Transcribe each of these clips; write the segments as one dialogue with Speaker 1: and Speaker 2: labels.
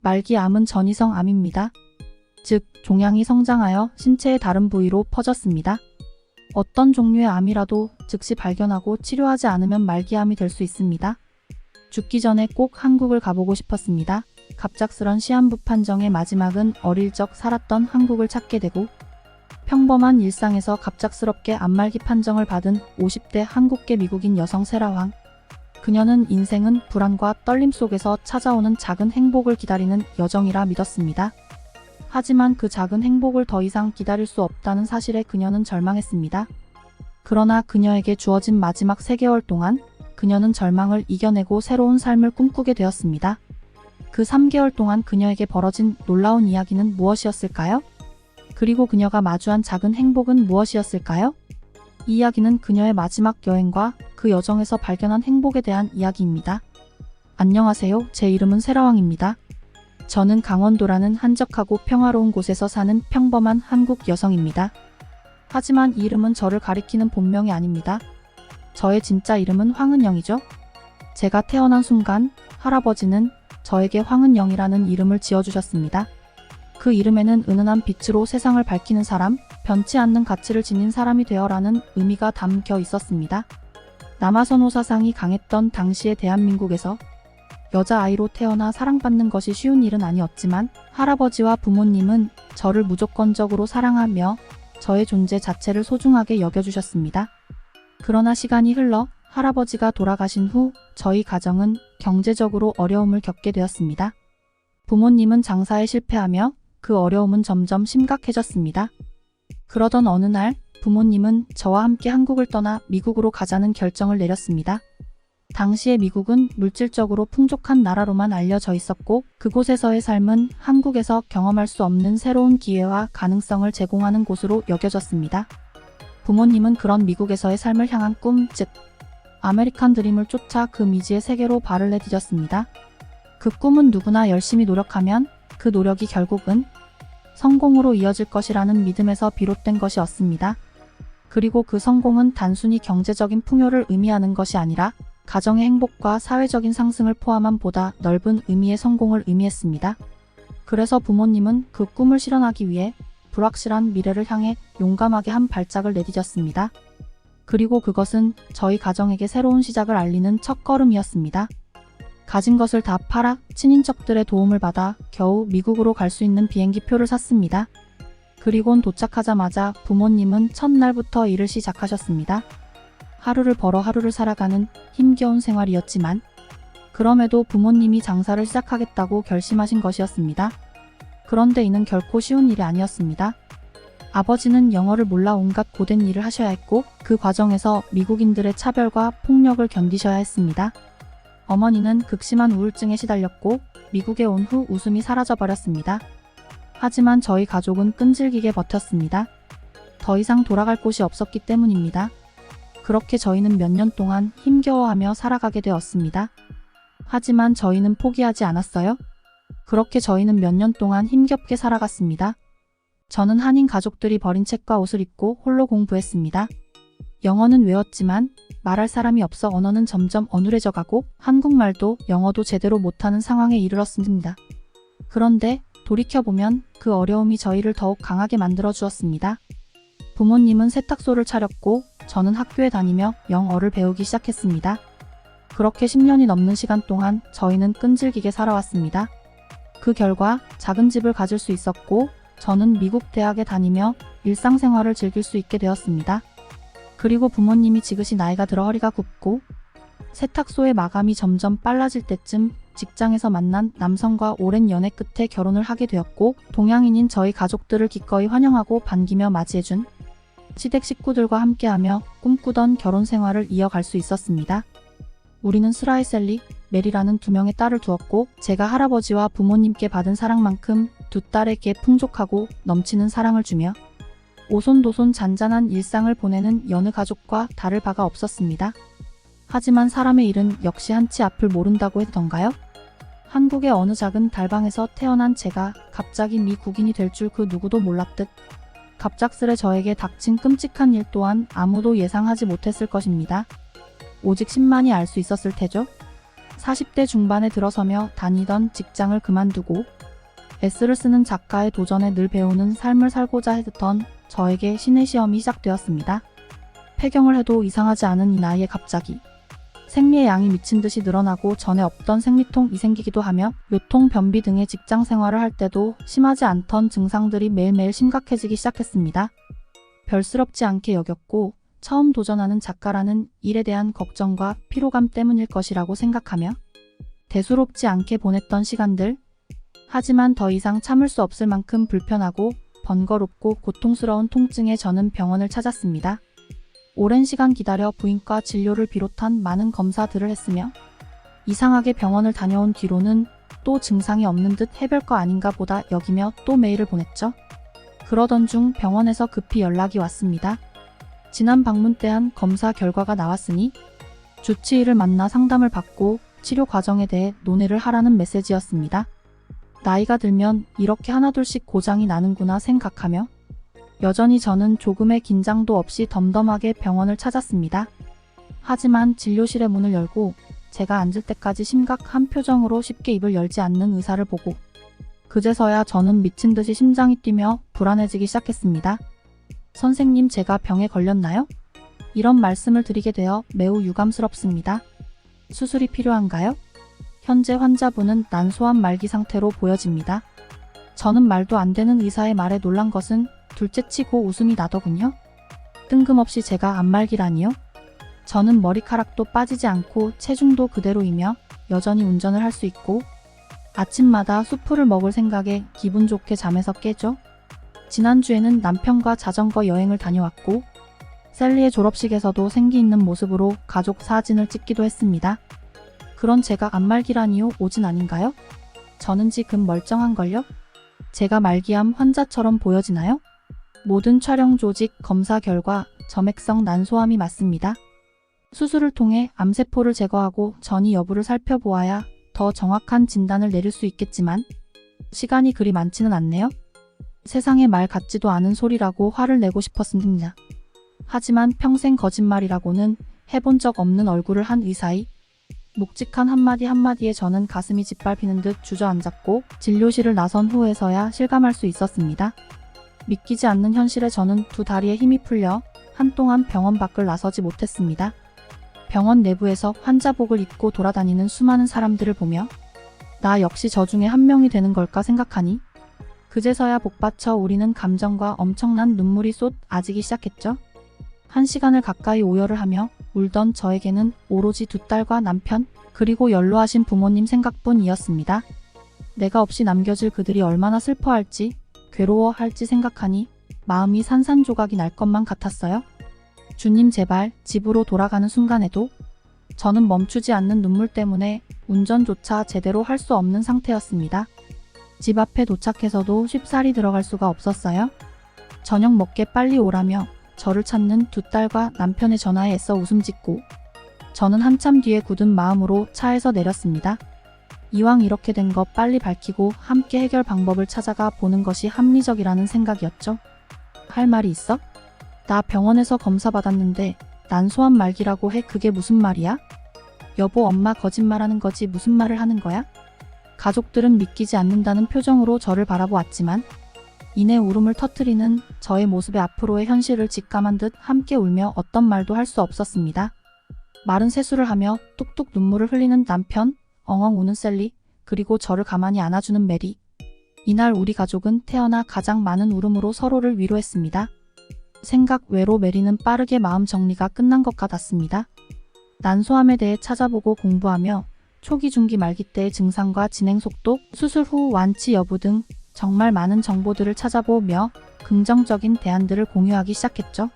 Speaker 1: 말기암은 전이성암입니다. 즉, 종양이 성장하여 신체의 다른 부위로 퍼졌습니다. 어떤 종류의 암이라도 즉시 발견하고 치료하지 않으면 말기암이 될 수 있습니다. 죽기 전에 꼭 한국을 가보고 싶었습니다. 갑작스런 시한부 판정의 마지막은 어릴 적 살았던 한국을 찾게 되고, 평범한 일상에서 갑작스럽게 암말기 판정을 받은 50대 한국계 미국인 여성 세라황. 그녀는 인생은 불안과 떨림 속에서 찾아오는 작은 행복을 기다리는 여정이라 믿었습니다. 하지만 그 작은 행복을 더 이상 기다릴 수 없다는 사실에 그녀는 절망했습니다. 그러나 그녀에게 주어진 마지막 3개월 동안 그녀는 절망을 이겨내고 새로운 삶을 꿈꾸게 되었습니다. 그 3개월 동안 그녀에게 벌어진 놀라운 이야기는 무엇이었을까요? 그리고 그녀가 마주한 작은 행복은 무엇이었을까요? 이 이야기는 그녀의 마지막 여행과 그 여정에서 발견한 행복에 대한 이야기입니다. 안녕하세요. 제 이름은 세라황입니다. 저는 강원도라는 한적하고 평화로운 곳에서 사는 평범한 한국 여성입니다. 하지만 이 이름은 저를 가리키는 본명이 아닙니다. 저의 진짜 이름은 황은영이죠. 제가 태어난 순간 할아버지는 저에게 황은영이라는 이름을 지어주셨습니다. 그 이름에는 은은한 빛으로 세상을 밝히는 사람, 변치 않는 가치를 지닌 사람이 되어라는 의미가 담겨 있었습니다. 남아선호 사상이 강했던 당시의 대한민국에서 여자아이로 태어나 사랑받는 것이 쉬운 일은 아니었지만 할아버지와 부모님은 저를 무조건적으로 사랑하며 저의 존재 자체를 소중하게 여겨주셨습니다. 그러나 시간이 흘러 할아버지가 돌아가신 후 저희 가정은 경제적으로 어려움을 겪게 되었습니다. 부모님은 장사에 실패하며 그 어려움은 점점 심각해졌습니다. 그러던 어느 날 부모님은 저와 함께 한국을 떠나 미국으로 가자는 결정을 내렸습니다. 당시의 미국은 물질적으로 풍족한 나라로만 알려져 있었고 그곳에서의 삶은 한국에서 경험할 수 없는 새로운 기회와 가능성을 제공하는 곳으로 여겨졌습니다. 부모님은 그런 미국에서의 삶을 향한 꿈, 즉 아메리칸 드림을 쫓아 그 미지의 세계로 발을 내디뎠습니다. 그 꿈은 누구나 열심히 노력하면 그 노력이 결국은 성공으로 이어질 것이라는 믿음에서 비롯된 것이었습니다. 그리고 그 성공은 단순히 경제적인 풍요를 의미하는 것이 아니라 가정의 행복과 사회적인 상승을 포함한 보다 넓은 의미의 성공을 의미했습니다. 그래서 부모님은 그 꿈을 실현하기 위해 불확실한 미래를 향해 용감하게 한 발짝을 내디뎠습니다. 그리고 그것은 저희 가정에게 새로운 시작을 알리는 첫걸음이었습니다. 가진 것을 다 팔아 친인척들의 도움을 받아 겨우 미국으로 갈 수 있는 비행기 표를 샀습니다. 그리곤 도착하자마자 부모님은 첫날부터 일을 시작하셨습니다. 하루를 벌어 하루를 살아가는 힘겨운 생활이었지만 그럼에도 부모님이 장사를 시작하겠다고 결심하신 것이었습니다. 그런데 이는 결코 쉬운 일이 아니었습니다. 아버지는 영어를 몰라 온갖 고된 일을 하셔야 했고 그 과정에서 미국인들의 차별과 폭력을 견디셔야 했습니다. 어머니는 극심한 우울증에 시달렸고 미국에 온 후 웃음이 사라져버렸습니다. 하지만 저희 가족은 끈질기게 버텼습니다. 더 이상 돌아갈 곳이 없었기 때문입니다. 그렇게 저희는 몇 년 동안 힘겨워하며 살아가게 되었습니다. 하지만 저희는 포기하지 않았어요. 그렇게 저희는 몇 년 동안 힘겹게 살아갔습니다. 저는 한인 가족들이 버린 책과 옷을 입고 홀로 공부했습니다. 영어는 외웠지만 말할 사람이 없어 언어는 점점 어눌해져가고 한국말도 영어도 제대로 못하는 상황에 이르렀습니다. 그런데 돌이켜보면 그 어려움이 저희를 더욱 강하게 만들어 주었습니다. 부모님은 세탁소를 차렸고 저는 학교에 다니며 영어를 배우기 시작했습니다. 그렇게 10년이 넘는 시간 동안 저희는 끈질기게 살아왔습니다. 그 결과 작은 집을 가질 수 있었고 저는 미국 대학에 다니며 일상생활을 즐길 수 있게 되었습니다. 그리고 부모님이 지그시 나이가 들어 허리가 굽고 세탁소의 마감이 점점 빨라질 때쯤 직장에서 만난 남성과 오랜 연애 끝에 결혼을 하게 되었고 동양인인 저희 가족들을 기꺼이 환영하고 반기며 맞이해준 시댁 식구들과 함께하며 꿈꾸던 결혼 생활을 이어갈 수 있었습니다. 우리는 스라이 셀리, 메리라는 2명의 딸을 두었고 제가 할아버지와 부모님께 받은 사랑만큼 두 딸에게 풍족하고 넘치는 사랑을 주며 오손도손 잔잔한 일상을 보내는 여느 가족과 다를 바가 없었습니다. 하지만 사람의 일은 역시 한치 앞을 모른다고 했던가요? 한국의 어느 작은 달방에서 태어난 제가 갑자기 미국인이 될 줄 그 누구도 몰랐듯 갑작스레 저에게 닥친 끔찍한 일 또한 아무도 예상하지 못했을 것입니다. 오직 신만이 알 수 있었을 테죠. 40대 중반에 들어서며 다니던 직장을 그만두고 S를 쓰는 작가의 도전에 늘 배우는 삶을 살고자 했던 저에게 신의 시험이 시작되었습니다. 폐경을 해도 이상하지 않은 이 나이에 갑자기 생리의 양이 미친 듯이 늘어나고 전에 없던 생리통이 생기기도 하며 요통, 변비 등의 직장 생활을 할 때도 심하지 않던 증상들이 매일매일 심각해지기 시작했습니다. 별스럽지 않게 여겼고 처음 도전하는 작가라는 일에 대한 걱정과 피로감 때문일 것이라고 생각하며 대수롭지 않게 보냈던 시간들. 하지만 더 이상 참을 수 없을 만큼 불편하고 번거롭고 고통스러운 통증에 저는 병원을 찾았습니다. 오랜 시간 기다려 부인과 진료를 비롯한 많은 검사들을 했으며 이상하게 병원을 다녀온 뒤로는 또 증상이 없는 듯 해별거 아닌가 보다 여기며 또 메일을 보냈죠. 그러던 중 병원에서 급히 연락이 왔습니다. 지난 방문 때 한 검사 결과가 나왔으니 주치의를 만나 상담을 받고 치료 과정에 대해 논의를 하라는 메시지였습니다. 나이가 들면 이렇게 하나둘씩 고장이 나는구나 생각하며 여전히 저는 조금의 긴장도 없이 덤덤하게 병원을 찾았습니다. 하지만 진료실의 문을 열고 제가 앉을 때까지 심각한 표정으로 쉽게 입을 열지 않는 의사를 보고 그제서야 저는 미친 듯이 심장이 뛰며 불안해지기 시작했습니다. 선생님, 제가 병에 걸렸나요? 이런 말씀을 드리게 되어 매우 유감스럽습니다. 수술이 필요한가요? 현재 환자분은 난소암 말기 상태로 보여집니다. 저는 말도 안 되는 의사의 말에 놀란 것은 둘째치고 웃음이 나더군요. 뜬금없이 제가 암말기라니요? 저는 머리카락도 빠지지 않고 체중도 그대로이며 여전히 운전을 할 수 있고 아침마다 수프를 먹을 생각에 기분 좋게 잠에서 깨죠. 지난주에는 남편과 자전거 여행을 다녀왔고 셀리의 졸업식에서도 생기 있는 모습으로 가족 사진을 찍기도 했습니다. 그런 제가 암말기라니요? 오진 아닌가요? 저는 지금 멀쩡한걸요? 제가 말기암 환자처럼 보여지나요? 모든 촬영 조직 검사 결과 점액성 난소암이 맞습니다. 수술을 통해 암세포를 제거하고 전이 여부를 살펴보아야 더 정확한 진단을 내릴 수 있겠지만 시간이 그리 많지는 않네요. 세상에 말 같지도 않은 소리라고 화를 내고 싶었습니다. 하지만 평생 거짓말이라고는 해본 적 없는 얼굴을 한 의사의 묵직한 한마디 한마디에 저는 가슴이 짓밟히는 듯 주저앉았고 진료실을 나선 후에서야 실감할 수 있었습니다. 믿기지 않는 현실에 저는 두 다리에 힘이 풀려 한동안 병원 밖을 나서지 못했습니다. 병원 내부에서 환자복을 입고 돌아다니는 수많은 사람들을 보며 나 역시 저 중에 한 명이 되는 걸까 생각하니 그제서야 복받쳐 우리는 감정과 엄청난 눈물이 쏟아지기 시작했죠. 1시간을 가까이 오열을 하며 울던 저에게는 오로지 두 딸과 남편 그리고 연로하신 부모님 생각뿐이었습니다. 내가 없이 남겨질 그들이 얼마나 슬퍼할지 괴로워할지 생각하니 마음이 산산조각이 날 것만 같았어요. 주님, 제발 집으로 돌아가는 순간에도 저는 멈추지 않는 눈물 때문에 운전조차 제대로 할 수 없는 상태였습니다. 집 앞에 도착해서도 쉽사리 들어갈 수가 없었어요. 저녁 먹게 빨리 오라며 저를 찾는 두 딸과 남편의 전화에 애써 웃음 짓고 저는 한참 뒤에 굳은 마음으로 차에서 내렸습니다. 이왕 이렇게 된 거 빨리 밝히고 함께 해결 방법을 찾아가 보는 것이 합리적이라는 생각이었죠. 할 말이 있어? 나 병원에서 검사 받았는데 난소암 말기라고 해. 그게 무슨 말이야? 여보, 엄마 거짓말하는 거지 무슨 말을 하는 거야? 가족들은 믿기지 않는다는 표정으로 저를 바라보았지만 이내 울음을 터뜨리는 저의 모습에 앞으로의 현실을 직감한 듯 함께 울며 어떤 말도 할 수 없었습니다. 마른 세수를 하며 뚝뚝 눈물을 흘리는 남편, 엉엉 우는 셀리, 그리고 저를 가만히 안아주는 메리. 이날 우리 가족은 태어나 가장 많은 울음으로 서로를 위로했습니다. 생각 외로 메리는 빠르게 마음 정리가 끝난 것 같았습니다. 난소암에 대해 찾아보고 공부하며 초기, 중기, 말기 때의 증상과 진행 속도, 수술 후 완치 여부 등 정말 많은 정보들을 찾아보며 긍정적인 대안들을 공유하기 시작했죠.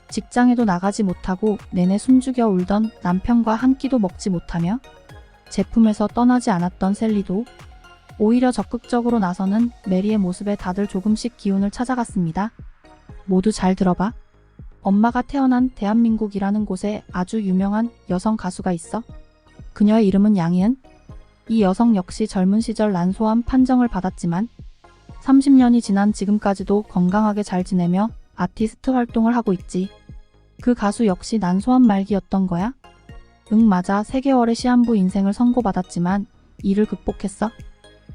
Speaker 1: 직장에도 나가지 못하고 내내 숨죽여 울던 남편과 한 끼도 먹지 못하며 제품에서 떠나지 않았던 셀리도 오히려 적극적으로 나서는 메리의 모습에 다들 조금씩 기운을 찾아갔습니다. 모두 잘 들어봐. 엄마가 태어난 대한민국이라는 곳에 아주 유명한 여성 가수가 있어. 그녀의 이름은 양희은. 이 여성 역시 젊은 시절 난소암 판정을 받았지만 30년이 지난 지금까지도 건강하게 잘 지내며 아티스트 활동을 하고 있지. 그 가수 역시 난소암 말기였던 거야? 응, 맞아. 3개월의 시한부 인생을 선고받았지만 이를 극복했어.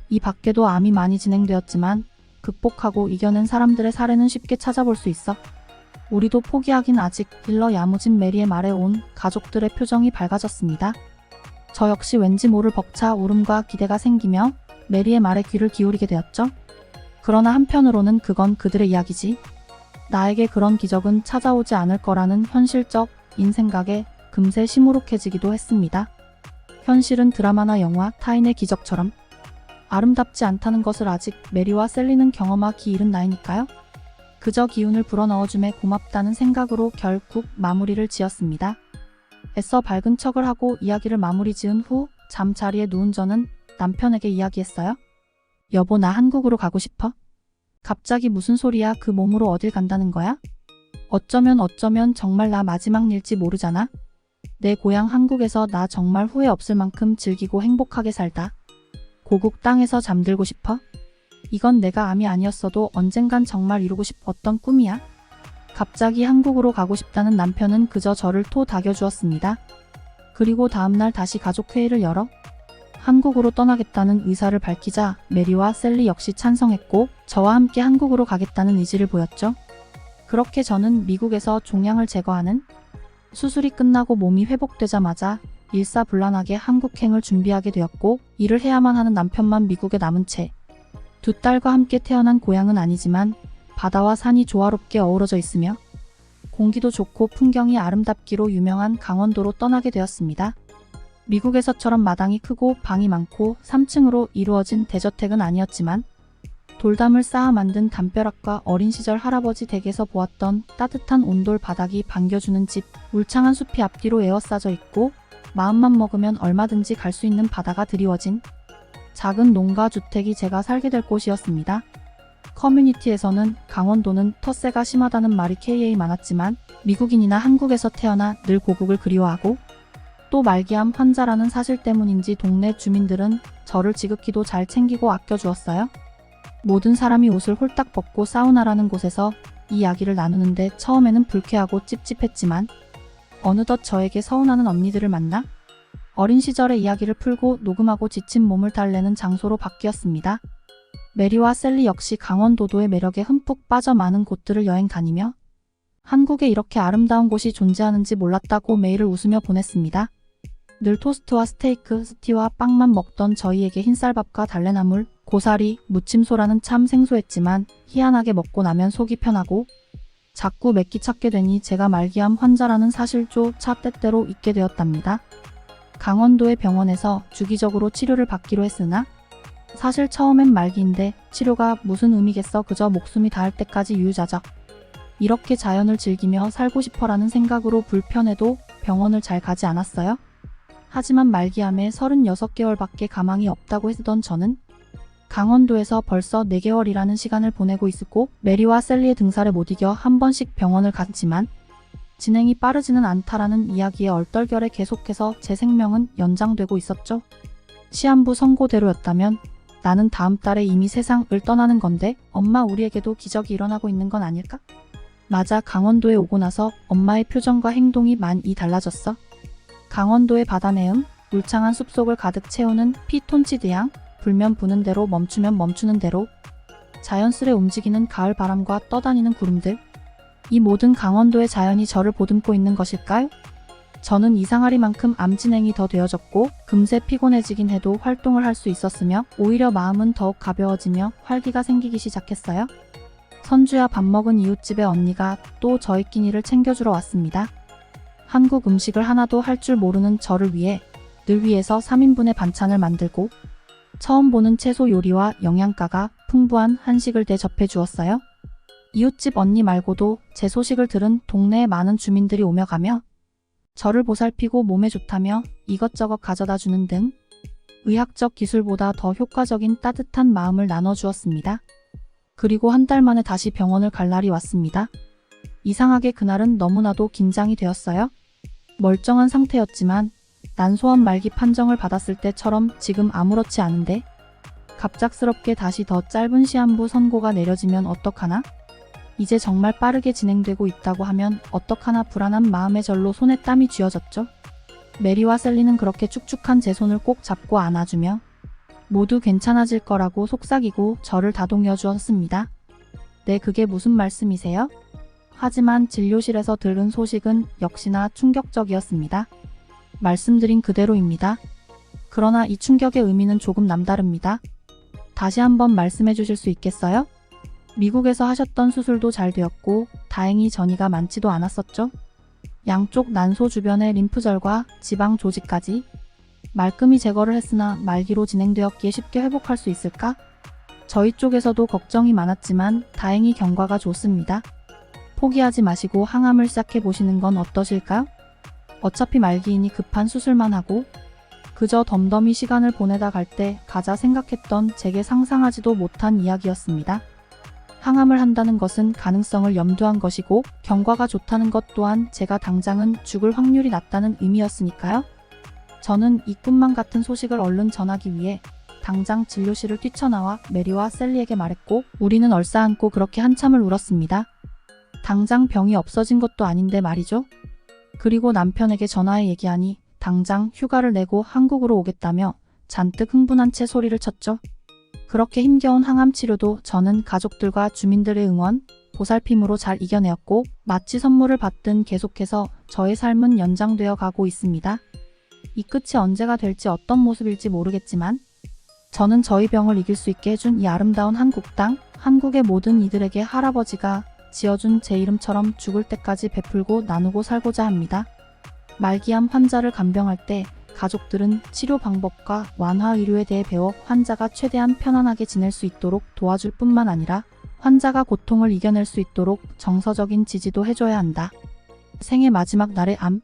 Speaker 1: 이 밖에도 암이 많이 진행되었지만 극복하고 이겨낸 사람들의 사례는 쉽게 찾아볼 수 있어. 우리도 포기하긴 아직. 힐러 야무진 메리의 말에 온 가족들의 표정이 밝아졌습니다. 저 역시 왠지 모를 벅차 울음과 기대가 생기며 메리의 말에 귀를 기울이게 되었죠. 그러나 한편으로는 그건 그들의 이야기지. 나에게 그런 기적은 찾아오지 않을 거라는 현실적인 생각에 금세 시무룩해지기도 했습니다. 현실은 드라마나 영화 타인의 기적처럼 아름답지 않다는 것을 아직 메리와 셀리는 경험하기 이른 나이니까요. 그저 기운을 불어넣어줌에 고맙다는 생각으로 결국 마무리를 지었습니다. 애써 밝은 척을 하고 이야기를 마무리 지은 후 잠자리에 누운 저는 남편에게 이야기했어요. 여보, 나 한국으로 가고 싶어. 갑자기 무슨 소리야? 그 몸으로 어딜 간다는 거야? 어쩌면 정말 나 마지막 일지 모르잖아. 내 고향 한국에서 나 정말 후회 없을 만큼 즐기고 행복하게 살다. 고국 땅에서 잠들고 싶어. 이건 내가 암이 아니었어도 언젠간 정말 이루고 싶었던 꿈이야. 갑자기 한국으로 가고 싶다는 남편은 그저 저를 토닥여주었습니다. 그리고 다음날 다시 가족회의를 열어 한국으로 떠나겠다는 의사를 밝히자 메리와 셀리 역시 찬성했고 저와 함께 한국으로 가겠다는 의지를 보였죠. 그렇게 저는 미국에서 종양을 제거하는 수술이 끝나고 몸이 회복되자마자 일사불란하게 한국행을 준비하게 되었고 일을 해야만 하는 남편만 미국에 남은 채 두 딸과 함께 태어난 고향은 아니지만 바다와 산이 조화롭게 어우러져 있으며 공기도 좋고 풍경이 아름답기로 유명한 강원도로 떠나게 되었습니다. 미국에서처럼 마당이 크고 방이 많고 3층으로 이루어진 대저택은 아니었지만 돌담을 쌓아 만든 담벼락과 어린 시절 할아버지 댁에서 보았던 따뜻한 온돌 바닥이 반겨주는 집, 울창한 숲이 앞뒤로 에워싸져 있고 마음만 먹으면 얼마든지 갈 수 있는 바다가 드리워진 작은 농가 주택이 제가 살게 될 곳이었습니다. 커뮤니티에서는 강원도는 텃세가 심하다는 말이 KA 많았지만 미국인이나 한국에서 태어나 늘 고국을 그리워하고 또 말기암 환자라는 사실 때문인지 동네 주민들은 저를 지극히도 잘 챙기고 아껴주었어요. 모든 사람이 옷을 홀딱 벗고 사우나라는 곳에서 이 이야기를 나누는데 처음에는 불쾌하고 찝찝했지만 어느덧 저에게 서운하는 언니들을 만나 어린 시절의 이야기를 풀고 녹음하고 지친 몸을 달래는 장소로 바뀌었습니다. 메리와 셀리 역시 강원도도의 매력에 흠뻑 빠져 많은 곳들을 여행 다니며 한국에 이렇게 아름다운 곳이 존재하는지 몰랐다고 메일을 웃으며 보냈습니다. 늘 토스트와 스테이크, 스티와 빵만 먹던 저희에게 흰쌀밥과 달래나물, 고사리, 무침소라는 참 생소했지만 희한하게 먹고 나면 속이 편하고 자꾸 맵기 찾게 되니 제가 말기암 환자라는 사실조차 때때로 잊게 되었답니다. 강원도의 병원에서 주기적으로 치료를 받기로 했으나 사실 처음엔 말기인데 치료가 무슨 의미겠어. 그저 목숨이 닿을 때까지 유유자적 이렇게 자연을 즐기며 살고 싶어라는 생각으로 불편해도 병원을 잘 가지 않았어요. 하지만 말기암에 36개월밖에 가망이 없다고 했던 저는 강원도에서 벌써 4개월이라는 시간을 보내고 있었고 메리와 셀리의 등살에 못 이겨 한 번씩 병원을 갔지만 진행이 빠르지는 않다라는 이야기에 얼떨결에 계속해서 제 생명은 연장되고 있었죠. 시한부 선고대로였다면 나는 다음 달에 이미 세상을 떠나는 건데 엄마, 우리에게도 기적이 일어나고 있는 건 아닐까? 맞아, 강원도에 오고 나서 엄마의 표정과 행동이 많이 달라졌어. 강원도의 바다 내음, 울창한 숲속을 가득 채우는 피톤치드향, 불면 부는 대로 멈추면 멈추는 대로 자연스레 움직이는 가을 바람과 떠다니는 구름들. 이 모든 강원도의 자연이 저를 보듬고 있는 것일까요? 저는 이상하리만큼 암진행이 더 되어졌고 금세 피곤해지긴 해도 활동을 할 수 있었으며 오히려 마음은 더욱 가벼워지며 활기가 생기기 시작했어요. 선주야, 밥 먹은 이웃집의 언니가 또 저희 끼니를 챙겨주러 왔습니다. 한국 음식을 하나도 할 줄 모르는 저를 위해 늘 위해서 3인분의 반찬을 만들고 처음 보는 채소 요리와 영양가가 풍부한 한식을 대접해 주었어요. 이웃집 언니 말고도 제 소식을 들은 동네의 많은 주민들이 오며 가며 저를 보살피고 몸에 좋다며 이것저것 가져다 주는 등 의학적 기술보다 더 효과적인 따뜻한 마음을 나눠주었습니다. 그리고 한 달 만에 다시 병원을 갈 날이 왔습니다. 이상하게 그날은 너무나도 긴장이 되었어요. 멀쩡한 상태였지만 난소암 말기 판정을 받았을 때처럼 지금 아무렇지 않은데 갑작스럽게 다시 더 짧은 시한부 선고가 내려지면 어떡하나? 이제 정말 빠르게 진행되고 있다고 하면 어떡하나 불안한 마음에 절로 손에 땀이 쥐어졌죠. 메리와 셀리는 그렇게 축축한 제 손을 꼭 잡고 안아주며 모두 괜찮아질 거라고 속삭이고 저를 다독여 주었습니다. 네, 그게 무슨 말씀이세요? 하지만 진료실에서 들은 소식은 역시나 충격적이었습니다. 말씀드린 그대로입니다. 그러나 이 충격의 의미는 조금 남다릅니다. 다시 한번 말씀해 주실 수 있겠어요? 미국에서 하셨던 수술도 잘 되었고 다행히 전이가 많지도 않았었죠? 양쪽 난소 주변의 림프절과 지방 조직까지 말끔히 제거를 했으나 말기로 진행되었기에 쉽게 회복할 수 있을까? 저희 쪽에서도 걱정이 많았지만 다행히 경과가 좋습니다. 포기하지 마시고 항암을 시작해 보시는 건 어떠실까요? 어차피 말기이니 급한 수술만 하고 그저 덤덤히 시간을 보내다 갈 때 가자 생각했던 제게 상상하지도 못한 이야기였습니다. 항암을 한다는 것은 가능성을 염두한 것이고 경과가 좋다는 것 또한 제가 당장은 죽을 확률이 낮다는 의미였으니까요. 저는 이 꿈만 같은 소식을 얼른 전하기 위해 당장 진료실을 뛰쳐나와 메리와 셀리에게 말했고 우리는 얼싸안고 그렇게 한참을 울었습니다. 당장 병이 없어진 것도 아닌데 말이죠. 그리고 남편에게 전화해 얘기하니 당장 휴가를 내고 한국으로 오겠다며 잔뜩 흥분한 채 소리를 쳤죠. 그렇게 힘겨운 항암 치료도 저는 가족들과 주민들의 응원, 보살핌으로 잘 이겨내었고 마치 선물을 받든 계속해서 저의 삶은 연장되어 가고 있습니다. 이 끝이 언제가 될지 어떤 모습일지 모르겠지만 저는 저희 병을 이길 수 있게 해준 이 아름다운 한국 땅, 한국의 모든 이들에게 할아버지가 지어준 제 이름처럼 죽을 때까지 베풀고 나누고 살고자 합니다. 말기암 환자를 간병할 때 가족들은 치료 방법과 완화 의료에 대해 배워 환자가 최대한 편안하게 지낼 수 있도록 도와줄 뿐만 아니라 환자가 고통을 이겨낼 수 있도록 정서적인 지지도 해줘야 한다. 생애 마지막 날의 암,